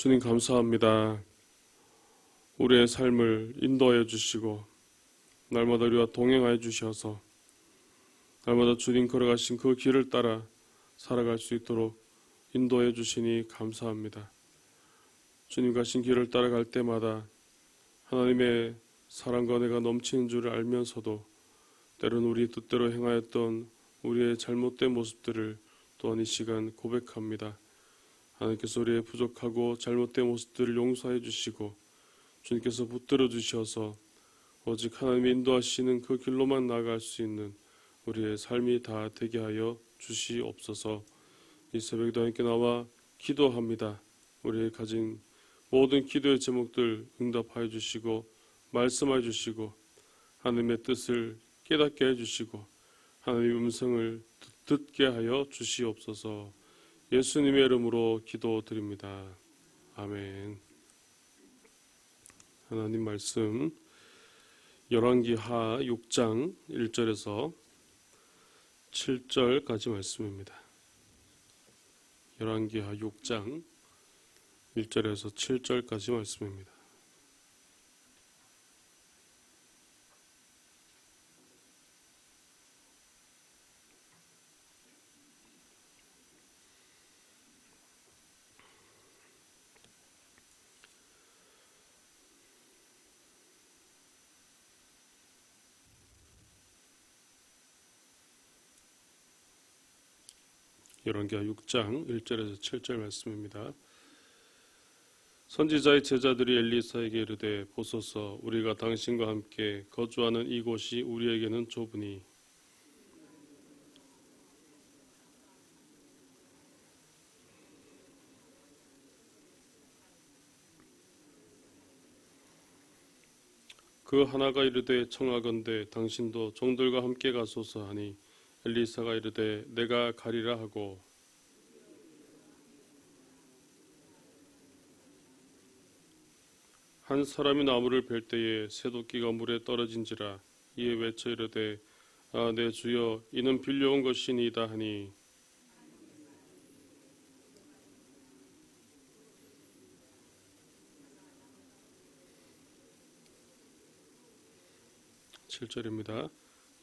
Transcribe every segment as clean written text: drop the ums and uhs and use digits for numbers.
주님 감사합니다. 우리의 삶을 인도하여 주시고 날마다 우리와 동행하여 주셔서 날마다 주님 걸어가신 그 길을 따라 살아갈 수 있도록 인도해 주시니 감사합니다. 주님 가신 길을 따라갈 때마다 하나님의 사랑과 은혜가 넘치는 줄을 알면서도 때로는 우리 뜻대로 행하였던 우리의 잘못된 모습들을 또한 이 시간 고백합니다. 하나님께서 우리의 부족하고 잘못된 모습들을 용서해 주시고 주님께서 붙들어 주셔서 오직 하나님이 인도하시는 그 길로만 나아갈 수 있는 우리의 삶이 다 되게 하여 주시옵소서. 이 새벽에도 함께 나와 기도합니다. 우리의 가진 모든 기도의 제목들 응답하여 주시고 말씀하여 주시고 하나님의 뜻을 깨닫게 해주시고 하나님의 음성을 듣게 하여 주시옵소서. 예수님의 이름으로 기도드립니다. 아멘. 하나님 말씀 열왕기하 6장 1절에서 7절까지 말씀입니다. 열왕기하 6장 1절에서 7절까지 말씀입니다. 열왕기하 6장 1절에서 7절 말씀입니다. 선지자의 제자들이 엘리사에게 이르되 보소서 우리가 당신과 함께 거주하는 이곳이 우리에게는 좁으니 그 하나가 이르되 청하건대 당신도 종들과 함께 가소서 하니 엘리사가 이르되 내가 가리라 하고 한 사람이 나무를 벨 때에 새도끼가 물에 떨어진지라 이에 외쳐 이르되 아 내 주여 이는 빌려온 것이니이다 하니 7절입니다.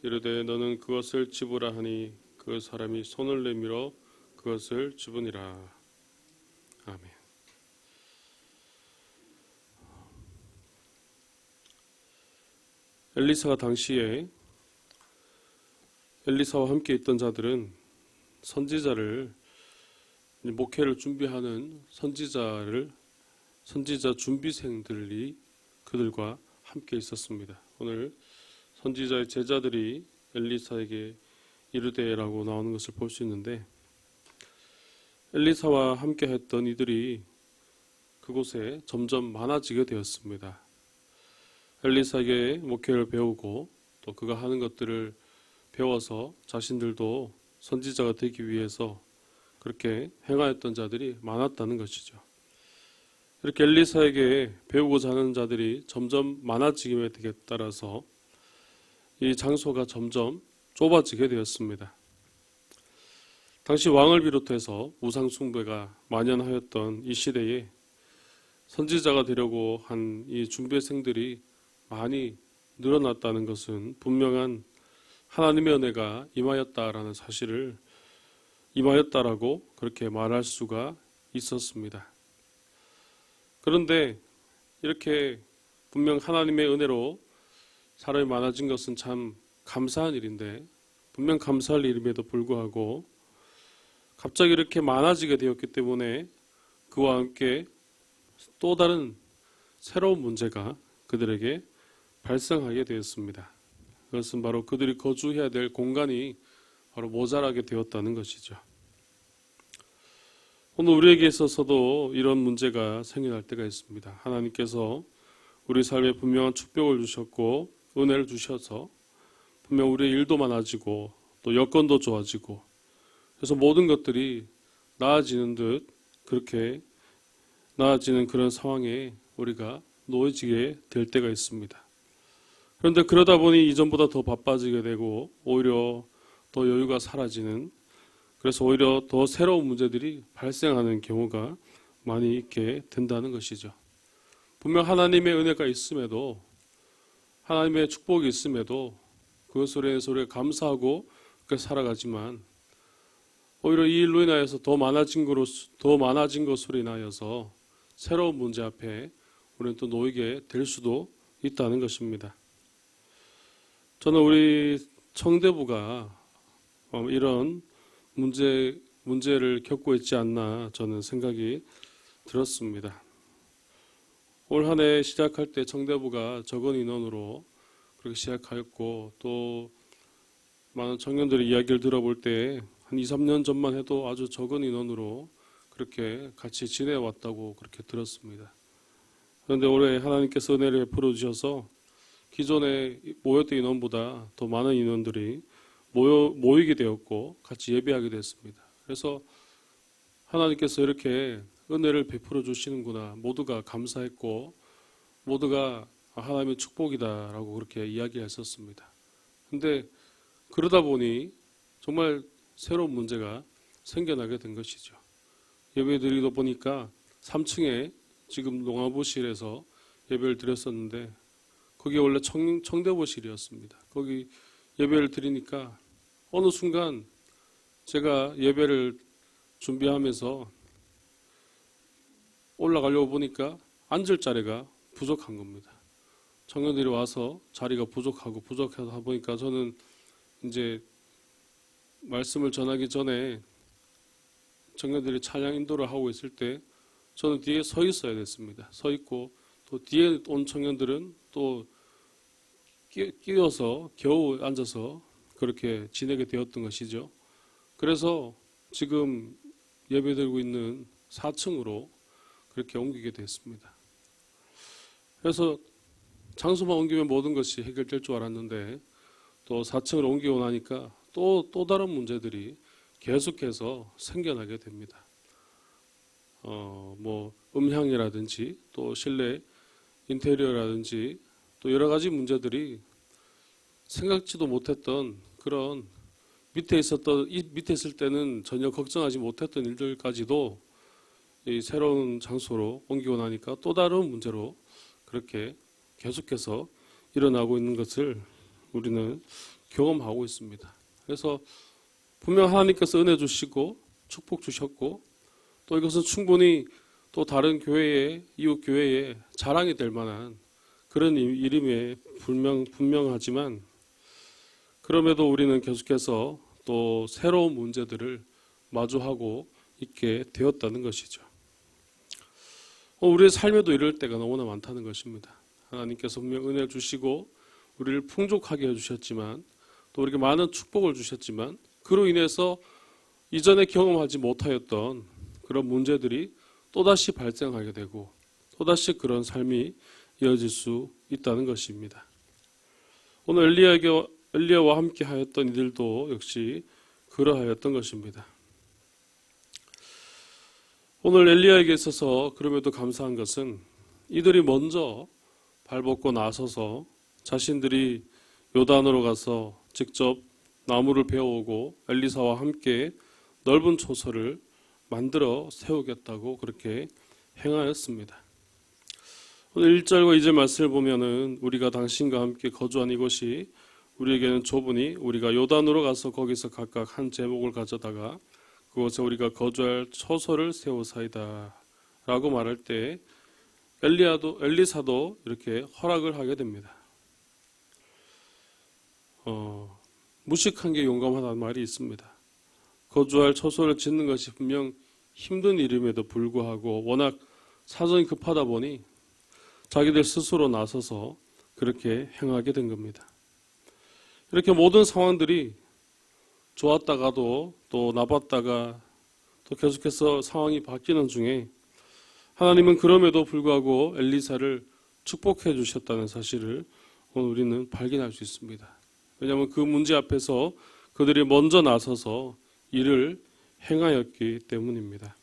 이르되 너는 그것을 집으라 하니 그 사람이 손을 내밀어 그것을 집으니라. 아멘. 엘리사가 당시에 엘리사와 함께 있던 자들은 선지자를 목회를 준비하는 선지자 준비생들이 그들과 함께 있었습니다. 오늘 선지자의 제자들이 엘리사에게 이르되라고 나오는 것을 볼 수 있는데 엘리사와 함께 했던 이들이 그곳에 점점 많아지게 되었습니다. 엘리사에게 목회를 배우고 또 그가 하는 것들을 배워서 자신들도 선지자가 되기 위해서 그렇게 행하였던 자들이 많았다는 것이죠. 이렇게 엘리사에게 배우고자 하는 자들이 점점 많아지게 되기에 따라서 이 장소가 점점 좁아지게 되었습니다. 당시 왕을 비롯해서 우상 숭배가 만연하였던 이 시대에 선지자가 되려고 한 이 준비생들이 많이 늘어났다는 것은 분명한 하나님의 은혜가 임하였다라는 사실을 임하였다라고 그렇게 말할 수가 있었습니다. 그런데 이렇게 분명 하나님의 은혜로 사람이 많아진 것은 참 감사한 일인데 분명 감사할 일임에도 불구하고 갑자기 이렇게 많아지게 되었기 때문에 그와 함께 또 다른 새로운 문제가 그들에게 발생하게 되었습니다. 그것은 바로 그들이 거주해야 될 공간이 바로 모자라게 되었다는 것이죠. 오늘 우리에게 있어서도 이런 문제가 생겨날 때가 있습니다. 하나님께서 우리 삶에 분명한 축복을 주셨고 은혜를 주셔서 분명 우리의 일도 많아지고 또 여건도 좋아지고 그래서 모든 것들이 나아지는 듯 그렇게 나아지는 그런 상황에 우리가 놓여지게 될 때가 있습니다. 그런데 그러다 보니 이전보다 더 바빠지게 되고 오히려 더 여유가 사라지는 그래서 오히려 더 새로운 문제들이 발생하는 경우가 많이 있게 된다는 것이죠. 분명 하나님의 은혜가 있음에도, 하나님의 축복이 있음에도 그것으로 인해서 우리가 감사하고 그렇게 살아가지만, 오히려 이 일로 인하여서 더 많아진 것으로 인하여서 새로운 문제 앞에 우리는 또 놓이게 될 수도 있다는 것입니다. 저는 우리 청대부가 이런 문제를 겪고 있지 않나 저는 생각이 들었습니다. 올 한 해 시작할 때 청대부가 적은 인원으로 그렇게 시작하였고, 또 많은 청년들의 이야기를 들어볼 때 한 2, 3년 전만 해도 아주 적은 인원으로 그렇게 같이 지내왔다고 그렇게 들었습니다. 그런데 올해 하나님께서 은혜를 베풀어 주셔서 기존에 모였던 인원보다 더 많은 인원들이 모이게 되었고 같이 예배하게 됐습니다. 그래서 하나님께서 이렇게 은혜를 베풀어 주시는구나, 모두가 감사했고 모두가 하나님의 축복이다라고 그렇게 이야기했었습니다. 그런데 그러다 보니 정말 새로운 문제가 생겨나게 된 것이죠. 예배 드리다 보니까 3층에 지금 농화부실에서 예배를 드렸었는데, 거기 원래 청대부실이었습니다. 거기 예배를 드리니까 어느 순간 제가 예배를 준비하면서 올라가려고 보니까 앉을 자리가 부족한 겁니다. 청년들이 와서 자리가 부족해서 보니까 저는 이제 말씀을 전하기 전에 청년들이 찬양 인도를 하고 있을 때 저는 뒤에 서 있어야 됐습니다. 서 있고 또 뒤에 온 청년들은 또 끼어서 겨우 앉아서 그렇게 지내게 되었던 것이죠. 그래서 지금 예배드리고 있는 4층으로 그렇게 옮기게 됐습니다. 그래서 장소만 옮기면 모든 것이 해결될 줄 알았는데, 또 4층으로 옮기고 나니까 또 다른 문제들이 계속해서 생겨나게 됩니다. 음향이라든지 또 실내 인테리어라든지 또 여러 가지 문제들이 생각지도 못했던 그런 밑에 있을 때는 전혀 걱정하지 못했던 일들까지도 이 새로운 장소로 옮기고 나니까 또 다른 문제로 그렇게 계속해서 일어나고 있는 것을 우리는 경험하고 있습니다. 그래서 분명 하나님께서 은혜 주시고 축복 주셨고, 또 이것은 충분히 또 다른 교회에, 이웃 교회에 자랑이 될 만한 그런 일임에 분명하지만, 그럼에도 우리는 계속해서 또 새로운 문제들을 마주하고 있게 되었다는 것이죠. 우리의 삶에도 이럴 때가 너무나 많다는 것입니다. 하나님께서 분명 은혜 주시고 우리를 풍족하게 해주셨지만, 또 우리에게 많은 축복을 주셨지만, 그로 인해서 이전에 경험하지 못하였던 그런 문제들이 또다시 발생하게 되고 또다시 그런 삶이 이어질 수 있다는 것입니다. 오늘 엘리야와 함께 하였던 이들도 역시 그러하였던 것입니다. 오늘 엘리야에게 있어서 그럼에도 감사한 것은 이들이 먼저 발벗고 나서서 자신들이 요단으로 가서 직접 나무를 베어오고 엘리사와 함께 넓은 초소를 만들어 세우겠다고 그렇게 행하였습니다. 오늘 1절과 2절 말씀을 보면은 우리가 당신과 함께 거주한 이곳이 우리에게는 좁으니 우리가 요단으로 가서 거기서 각각 한 제목을 가져다가 그곳에 우리가 거주할 초소를 세우사이다 라고 말할 때 엘리사도 이렇게 허락을 하게 됩니다. 무식한 게 용감하다는 말이 있습니다. 거주할 처소를 짓는 것이 분명 힘든 일임에도 불구하고 워낙 사정이 급하다 보니 자기들 스스로 나서서 그렇게 행하게 된 겁니다. 이렇게 모든 상황들이 좋았다가도 또 나빴다가 또 계속해서 상황이 바뀌는 중에 하나님은 그럼에도 불구하고 엘리사를 축복해 주셨다는 사실을 오늘 우리는 발견할 수 있습니다. 왜냐하면 그 문제 앞에서 그들이 먼저 나서서 일을 행하였기 때문입니다.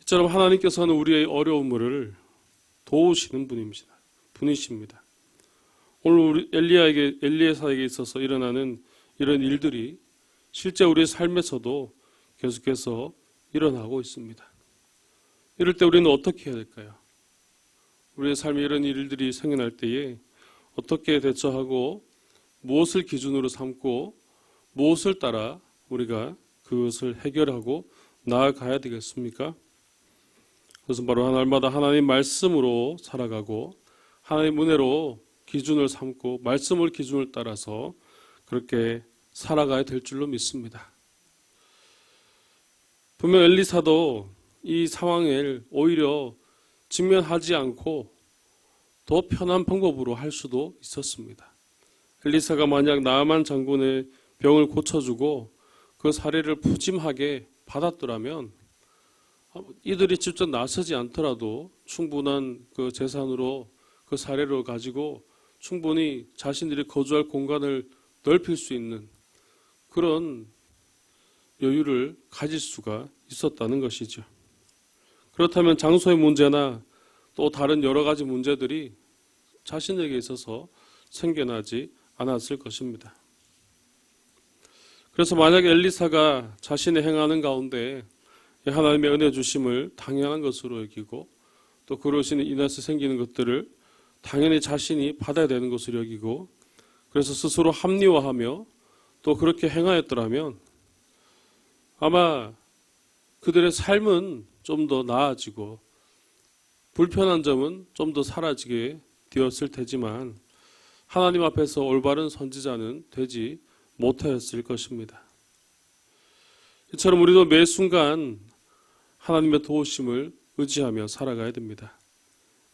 이처럼 하나님께서는 우리의 어려움을 도우시는 분이십니다. 오늘 우리 엘리야사에게 있어서 일어나는 이런 일들이 실제 우리의 삶에서도 계속해서 일어나고 있습니다. 이럴 때 우리는 어떻게 해야 될까요? 우리의 삶에 이런 일들이 생겨날 때에 어떻게 대처하고 무엇을 기준으로 삼고 무엇을 따라 우리가 그것을 해결하고 나아가야 되겠습니까? 그것은 바로 날마다 하나님 말씀으로 살아가고 하나님 은혜로 기준을 삼고 말씀을 기준을 따라서 그렇게 살아가야 될 줄로 믿습니다. 분명 엘리사도 이 상황을 오히려 직면하지 않고 더 편한 방법으로 할 수도 있었습니다. 엘리사가 만약 나아만 장군의 병을 고쳐주고 그 사례를 푸짐하게 받았더라면 이들이 직접 나서지 않더라도 충분한 그 재산으로 그 사례를 가지고 충분히 자신들이 거주할 공간을 넓힐 수 있는 그런 여유를 가질 수가 있었다는 것이죠. 그렇다면 장소의 문제나 또 다른 여러 가지 문제들이 자신에게 있어서 생겨나지 않았을 것입니다. 그래서 만약 엘리사가 자신의 행하는 가운데 하나님의 은혜 주심을 당연한 것으로 여기고 또 그로 인해서 생기는 것들을 당연히 자신이 받아야 되는 것으로 여기고 그래서 스스로 합리화하며 또 그렇게 행하였더라면 아마 그들의 삶은 좀 더 나아지고 불편한 점은 좀 더 사라지게 되었을 테지만 하나님 앞에서 올바른 선지자는 되지 못하였을 것입니다. 이처럼 우리도 매 순간 하나님의 도우심을 의지하며 살아가야 됩니다.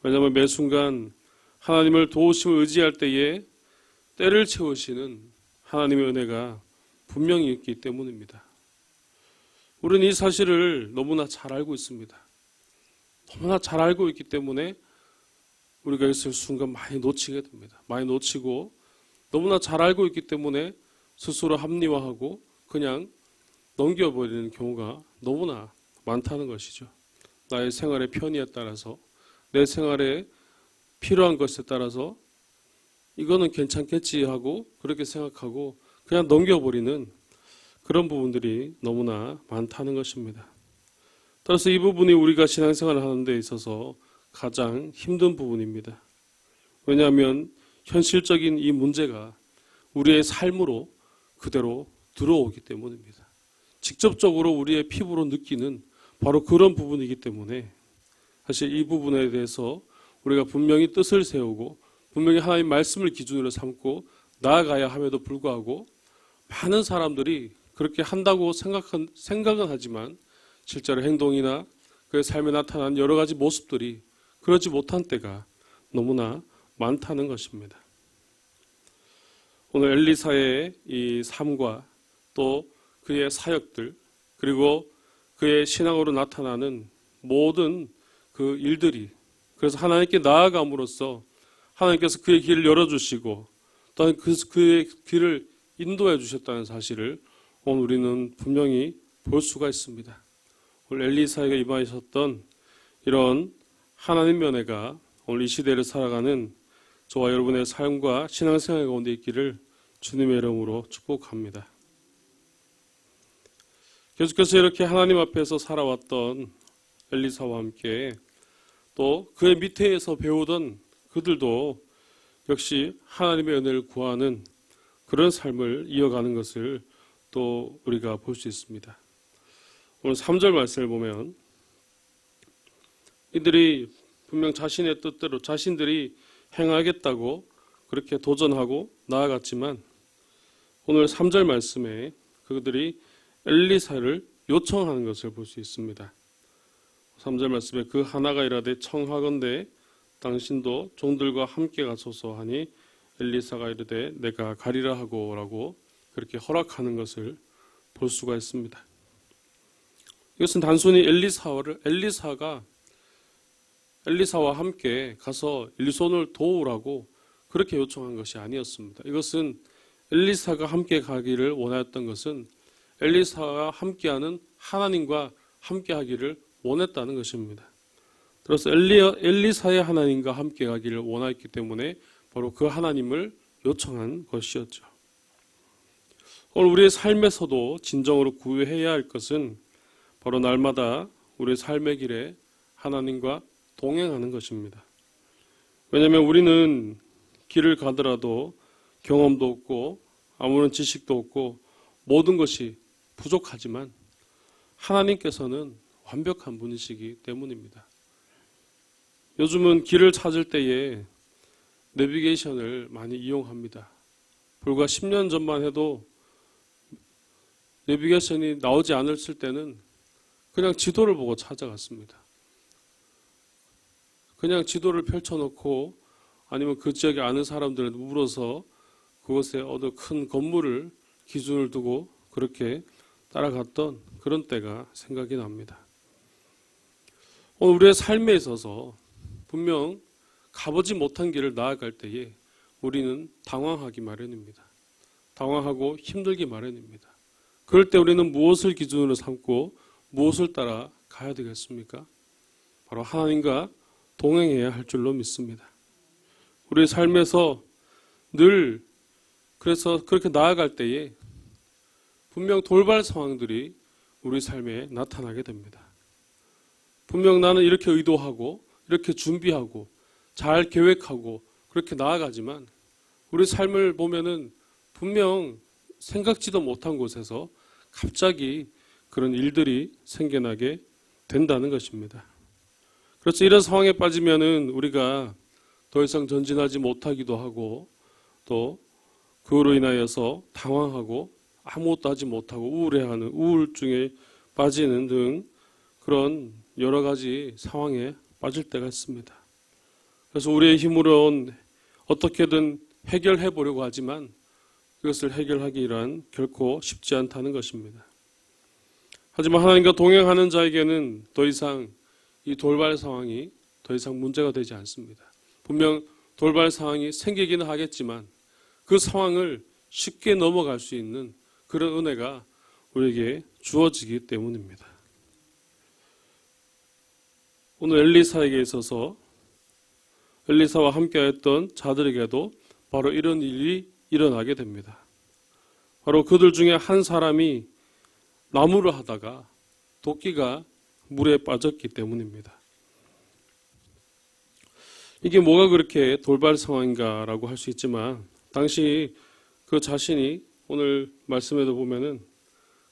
왜냐하면 매 순간 하나님을 도우심을 의지할 때에 때를 채우시는 하나님의 은혜가 분명히 있기 때문입니다. 우리는 이 사실을 너무나 잘 알고 있습니다. 너무나 잘 알고 있기 때문에 우리가 있을 순간 많이 놓치게 됩니다. 많이 놓치고 너무나 잘 알고 있기 때문에 스스로 합리화하고 그냥 넘겨버리는 경우가 너무나 많다는 것이죠. 나의 생활의 편의에 따라서 내 생활에 필요한 것에 따라서 이거는 괜찮겠지 하고 그렇게 생각하고 그냥 넘겨버리는 그런 부분들이 너무나 많다는 것입니다. 따라서 이 부분이 우리가 신앙생활을 하는 데 있어서 가장 힘든 부분입니다. 왜냐하면 현실적인 이 문제가 우리의 삶으로 그대로 들어오기 때문입니다. 직접적으로 우리의 피부로 느끼는 바로 그런 부분이기 때문에 사실 이 부분에 대해서 우리가 분명히 뜻을 세우고 분명히 하나님 말씀을 기준으로 삼고 나아가야 함에도 불구하고 많은 사람들이 그렇게 한다고 생각은 하지만 실제로 행동이나 그의 삶에 나타난 여러 가지 모습들이 그러지 못한 때가 너무나 많다는 것입니다. 오늘 엘리사의 이 삶과 또 그의 사역들 그리고 그의 신앙으로 나타나는 모든 그 일들이 그래서 하나님께 나아감으로써 하나님께서 그의 길을 열어주시고 또한 그의 길을 인도해 주셨다는 사실을 오늘 우리는 분명히 볼 수가 있습니다. 오늘 엘리사에게 임하셨던 이런 하나님 면회가 오늘 이 시대를 살아가는 저와 여러분의 삶과 신앙생활 가운데 있기를 주님의 이름으로 축복합니다. 계속해서 이렇게 하나님 앞에서 살아왔던 엘리사와 함께 또 그의 밑에서 배우던 그들도 역시 하나님의 은혜를 구하는 그런 삶을 이어가는 것을 또 우리가 볼 수 있습니다. 오늘 3절 말씀을 보면 이들이 분명 자신의 뜻대로 자신들이 행하겠다고 그렇게 도전하고 나아갔지만 오늘 3절 말씀에 그들이 엘리사를 요청하는 것을 볼 수 있습니다. 3절 말씀에 그 하나가 이르되 청하건대 당신도 종들과 함께 가소서 하니 엘리사가 이르되 내가 가리라 하고 라고 그렇게 허락하는 것을 볼 수가 있습니다. 이것은 단순히 엘리사가 엘리사와 함께 가서 일손을 도우라고 그렇게 요청한 것이 아니었습니다. 이것은 엘리사가 함께 가기를 원하였던 것은 엘리사와 함께하는 하나님과 함께하기를 원했다는 것입니다. 그래서 엘리사의 하나님과 함께 가기를 원하였기 때문에 바로 그 하나님을 요청한 것이었죠. 오늘 우리의 삶에서도 진정으로 구해야 할 것은 바로 날마다 우리의 삶의 길에 하나님과 동행하는 것입니다. 왜냐하면 우리는 길을 가더라도 경험도 없고 아무런 지식도 없고 모든 것이 부족하지만 하나님께서는 완벽한 분이시기 때문입니다. 요즘은 길을 찾을 때에 내비게이션을 많이 이용합니다. 불과 10년 전만 해도 내비게이션이 나오지 않았을 때는 그냥 지도를 보고 찾아갔습니다. 그냥 지도를 펼쳐놓고 아니면 그 지역에 아는 사람들을 물어서 그곳에 어느 큰 건물을 기준을 두고 그렇게 따라갔던 그런 때가 생각이 납니다. 오늘 우리의 삶에 있어서 분명 가보지 못한 길을 나아갈 때에 우리는 당황하기 마련입니다. 당황하고 힘들기 마련입니다. 그럴 때 우리는 무엇을 기준으로 삼고 무엇을 따라 가야 되겠습니까? 바로 하나님과 동행해야 할 줄로 믿습니다. 우리의 삶에서 늘 그래서 그렇게 나아갈 때에 분명 돌발 상황들이 우리 삶에 나타나게 됩니다. 분명 나는 이렇게 의도하고 이렇게 준비하고 잘 계획하고 그렇게 나아가지만 우리 삶을 보면은 분명 생각지도 못한 곳에서 갑자기 그런 일들이 생겨나게 된다는 것입니다. 그래서 이런 상황에 빠지면은 우리가 더 이상 전진하지 못하기도 하고 또 그로 인하여서 당황하고 아무것도 하지 못하고 우울해하는 우울증에 빠지는 등 그런 여러 가지 상황에 빠질 때가 있습니다. 그래서 우리의 힘으로는 어떻게든 해결해 보려고 하지만 그것을 해결하기란 결코 쉽지 않다는 것입니다. 하지만 하나님과 동행하는 자에게는 더 이상 이 돌발 상황이 더 이상 문제가 되지 않습니다. 분명 돌발 상황이 생기기는 하겠지만 그 상황을 쉽게 넘어갈 수 있는 그런 은혜가 우리에게 주어지기 때문입니다. 오늘 엘리사에게 있어서 엘리사와 함께했던 자들에게도 바로 이런 일이 일어나게 됩니다. 바로 그들 중에 한 사람이 나무를 하다가 도끼가 물에 빠졌기 때문입니다. 이게 뭐가 그렇게 돌발 상황인가라고 할 수 있지만 당시 그 자신이 오늘 말씀에도 보면은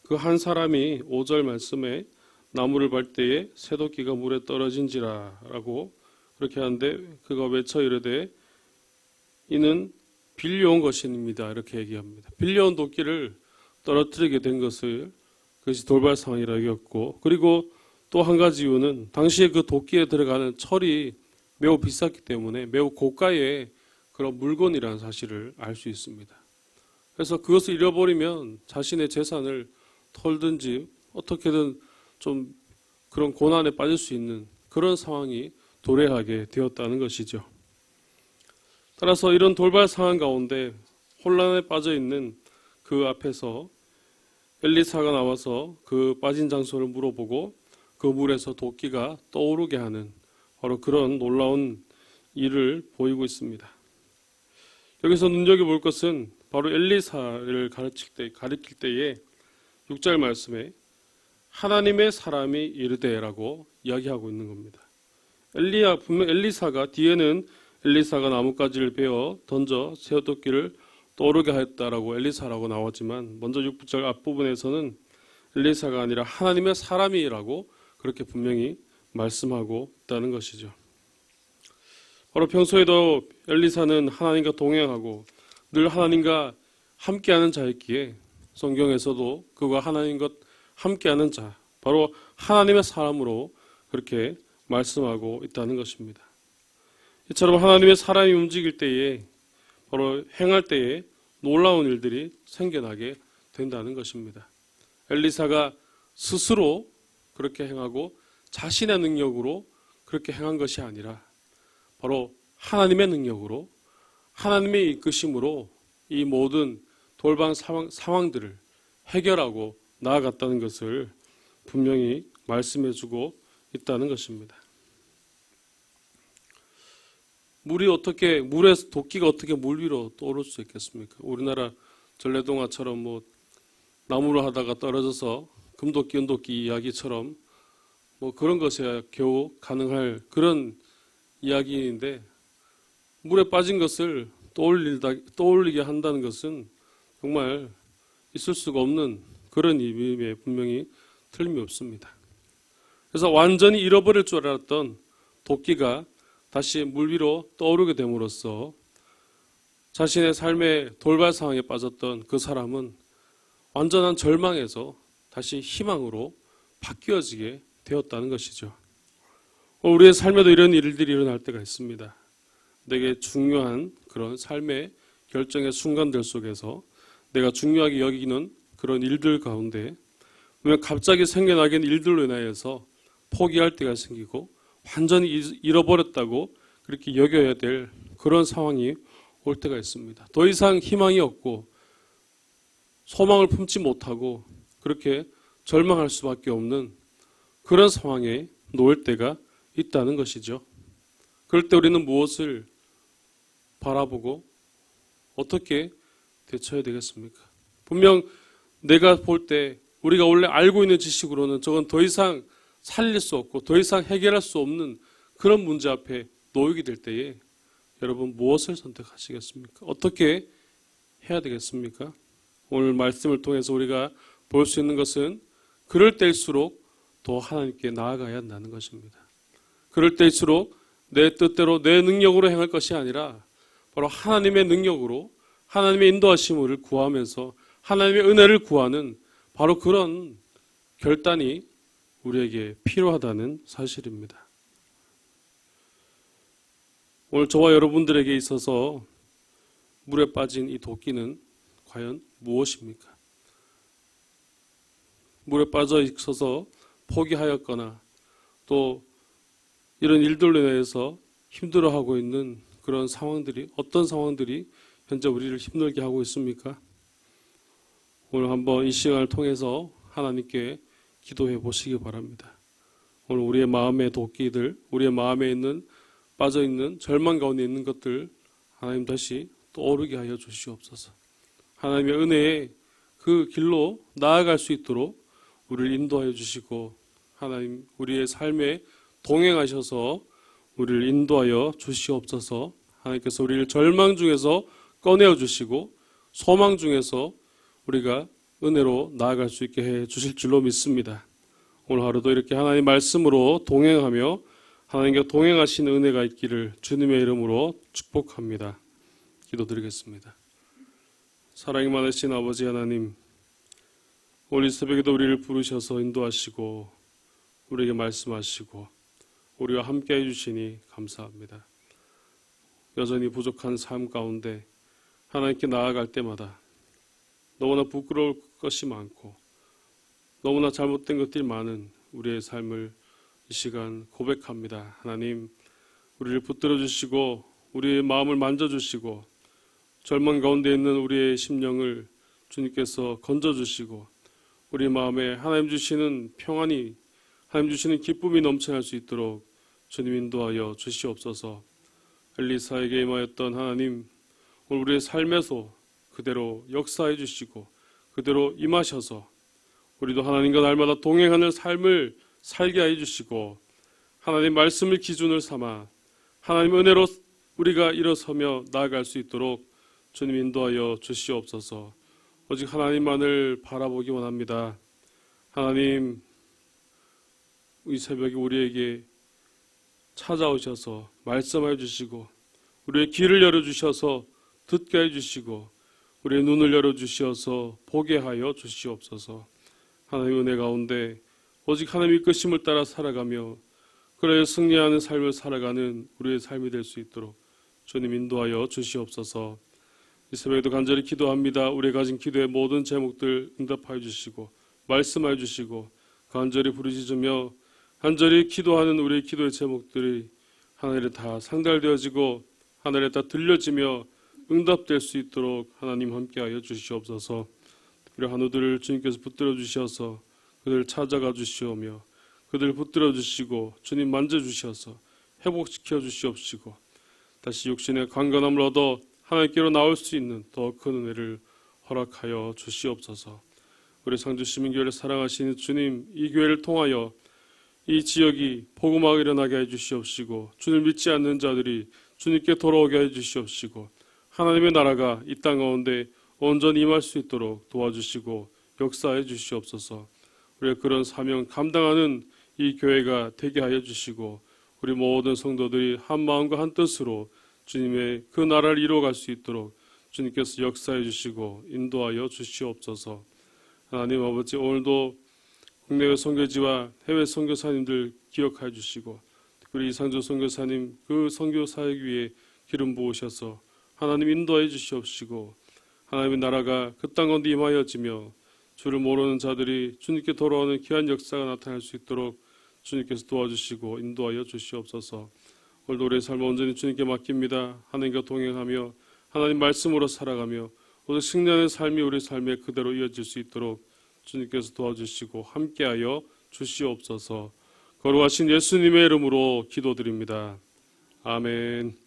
그 한 사람이 5절 말씀에 나무를 밟을 때에 새도끼가 물에 떨어진지라라고 그렇게 하는데 그가 외쳐 이르되 이는 빌려온 것입니다. 이렇게 얘기합니다. 빌려온 도끼를 떨어뜨리게 된 것을 그것이 돌발 상황이라고 했고 그리고 또 한 가지 이유는 당시에 그 도끼에 들어가는 철이 매우 비쌌기 때문에 매우 고가의 그런 물건이라는 사실을 알 수 있습니다. 그래서 그것을 잃어버리면 자신의 재산을 털든지 어떻게든 좀 그런 고난에 빠질 수 있는 그런 상황이 도래하게 되었다는 것이죠. 따라서 이런 돌발 상황 가운데 혼란에 빠져 있는 그 앞에서 엘리사가 나와서 그 빠진 장소를 물어보고 그 물에서 도끼가 떠오르게 하는 바로 그런 놀라운 일을 보이고 있습니다. 여기서 눈여겨볼 것은 바로 엘리사를 가리킬 때에 6절 말씀에 하나님의 사람이 이르되라고 이야기하고 있는 겁니다. 분명 엘리사가 뒤에는 엘리사가 나뭇가지를 베어 던져 새도끼를 떠오르게 하였다라고 엘리사라고 나왔지만 먼저 6절 앞부분에서는 엘리사가 아니라 하나님의 사람이라고 그렇게 분명히 말씀하고 있다는 것이죠. 바로 평소에도 엘리사는 하나님과 동행하고 늘 하나님과 함께하는 자였기에 성경에서도 그가 하나님과 함께하는 자, 바로 하나님의 사람으로 그렇게 말씀하고 있다는 것입니다. 이처럼 하나님의 사람이 움직일 때에 바로 행할 때에 놀라운 일들이 생겨나게 된다는 것입니다. 엘리사가 스스로 그렇게 행하고 자신의 능력으로 그렇게 행한 것이 아니라 바로 하나님의 능력으로 하나님의 이끄심으로 이 모든 돌발 상황들을 해결하고 나아갔다는 것을 분명히 말씀해주고 있다는 것입니다. 물에서 도끼가 어떻게 물 위로 떠오를 수 있겠습니까? 우리나라 전래동화처럼 나무를 하다가 떨어져서 금도끼, 은도끼 이야기처럼 뭐 그런 것이야 겨우 가능할 그런 이야기인데 물에 빠진 것을 떠올리게 한다는 것은 정말 있을 수가 없는 그런 의미에 분명히 틀림이 없습니다. 그래서 완전히 잃어버릴 줄 알았던 도끼가 다시 물 위로 떠오르게 됨으로써 자신의 삶의 돌발 상황에 빠졌던 그 사람은 완전한 절망에서 다시 희망으로 바뀌어지게 되었다는 것이죠. 우리의 삶에도 이런 일들이 일어날 때가 있습니다. 되게 중요한 그런 삶의 결정의 순간들 속에서 내가 중요하게 여기는 그런 일들 가운데 갑자기 생겨나게 된 일들로 인하여서 포기할 때가 생기고 완전히 잃어버렸다고 그렇게 여겨야 될 그런 상황이 올 때가 있습니다. 더 이상 희망이 없고 소망을 품지 못하고 그렇게 절망할 수밖에 없는 그런 상황에 놓일 때가 있다는 것이죠. 그럴 때 우리는 무엇을 바라보고 어떻게 대처해야 되겠습니까? 분명 내가 볼 때 우리가 원래 알고 있는 지식으로는 저건 더 이상 살릴 수 없고 더 이상 해결할 수 없는 그런 문제 앞에 놓이게 될 때에 여러분 무엇을 선택하시겠습니까? 어떻게 해야 되겠습니까? 오늘 말씀을 통해서 우리가 볼 수 있는 것은 그럴 때일수록 더 하나님께 나아가야 한다는 것입니다. 그럴 때일수록 내 뜻대로 내 능력으로 행할 것이 아니라 바로 하나님의 능력으로 하나님의 인도하심을 구하면서 하나님의 은혜를 구하는 바로 그런 결단이 우리에게 필요하다는 사실입니다. 오늘 저와 여러분들에게 있어서 물에 빠진 이 도끼는 과연 무엇입니까? 물에 빠져 있어서 포기하였거나 또 이런 일들로 인해서 힘들어하고 있는 그런 상황들이 어떤 상황들이 현재 우리를 힘들게 하고 있습니까? 오늘 한번 이 시간을 통해서 하나님께 기도해 보시기 바랍니다. 오늘 우리의 마음의 도끼들, 우리의 마음에 있는 빠져있는 절망 가운데 있는 것들 하나님 다시 떠오르게 하여 주시옵소서. 하나님의 은혜에 그 길로 나아갈 수 있도록 우리를 인도하여 주시고 하나님 우리의 삶에 동행하셔서 우리를 인도하여 주시옵소서. 하나님께서 우리를 절망 중에서 꺼내어 주시고 소망 중에서 우리가 은혜로 나아갈 수 있게 해 주실 줄로 믿습니다. 오늘 하루도 이렇게 하나님 말씀으로 동행하며 하나님과 동행하시는 은혜가 있기를 주님의 이름으로 축복합니다. 기도드리겠습니다. 사랑이 많으신 아버지 하나님, 오늘 새벽에도 우리를 부르셔서 인도하시고 우리에게 말씀하시고 우리와 함께 해주시니 감사합니다. 여전히 부족한 삶 가운데 하나님께 나아갈 때마다 너무나 부끄러울 것이 많고 너무나 잘못된 것들이 많은 우리의 삶을 이 시간 고백합니다. 하나님, 우리를 붙들어 주시고 우리의 마음을 만져주시고 절망 가운데 있는 우리의 심령을 주님께서 건져주시고 우리 마음에 하나님 주시는 평안이 하나님 주시는 기쁨이 넘쳐날 수 있도록 주님 인도하여 주시옵소서. 엘리사에게 임하였던 하나님, 오늘 우리의 삶에서 그대로 역사해 주시고 그대로 임하셔서 우리도 하나님과 날마다 동행하는 삶을 살게 해 주시고 하나님 말씀을 기준을 삼아 하나님 은혜로 우리가 일어서며 나아갈 수 있도록 주님 인도하여 주시옵소서. 오직 하나님만을 바라보기 원합니다. 하나님, 이 새벽에 우리에게 찾아오셔서 말씀해 주시고 우리의 귀를 열어주셔서 듣게 해주시고 우리의 눈을 열어주셔서 보게 하여 주시옵소서. 하나님의 은혜 가운데 오직 하나님의 이끄심을 따라 살아가며 그래야 승리하는 삶을 살아가는 우리의 삶이 될 수 있도록 주님 인도하여 주시옵소서. 이 새벽에도 간절히 기도합니다. 우리 가진 기도의 모든 제목들 응답하여 주시고 말씀하여 주시고 간절히 부르짖으며 간절히 기도하는 우리의 기도의 제목들이 하늘에 다 상달되어지고 하늘에 다 들려지며 응답될 수 있도록 하나님 함께하여 주시옵소서. 특별히 한우들을 주님께서 붙들어 주셔서 그들을 찾아가 주시오며 그들을 붙들어 주시고 주님 만져주셔서 회복시켜 주시옵시고 다시 육신의 강건함을 얻어 하나님께로 나올 수 있는 더 큰 은혜를 허락하여 주시옵소서. 우리 상주시민교회를 사랑하시는 주님, 이 교회를 통하여 이 지역이 복음화가 일어나게 해주시옵시고 주를 믿지 않는 자들이 주님께 돌아오게 해주시옵시고 하나님의 나라가 이 땅 가운데 온전히 임할 수 있도록 도와주시고 역사해 주시옵소서. 우리가 그런 사명 감당하는 이 교회가 되게 하여 주시고 우리 모든 성도들이 한 마음과 한 뜻으로 주님의 그 나라를 이루어갈 수 있도록 주님께서 역사해 주시고 인도하여 주시옵소서. 하나님 아버지, 오늘도 국내외 선교지와 해외 선교사님들 기억하여 주시고 특별히 이상조 선교사님 그 선교 사역 위에 기름 부으셔서 하나님 인도하여 주시옵시고 하나님의 나라가 그 땅 가운데 임하여지며 주를 모르는 자들이 주님께 돌아오는 귀한 역사가 나타날 수 있도록 주님께서 도와주시고 인도하여 주시옵소서. 오늘도 우리의 삶을 온전히 주님께 맡깁니다. 하나님과 동행하며 하나님 말씀으로 살아가며 오늘 승리하는 삶이 우리 삶에 그대로 이어질 수 있도록 주님께서 도와주시고 함께하여 주시옵소서. 거룩하신 예수님의 이름으로 기도드립니다. 아멘.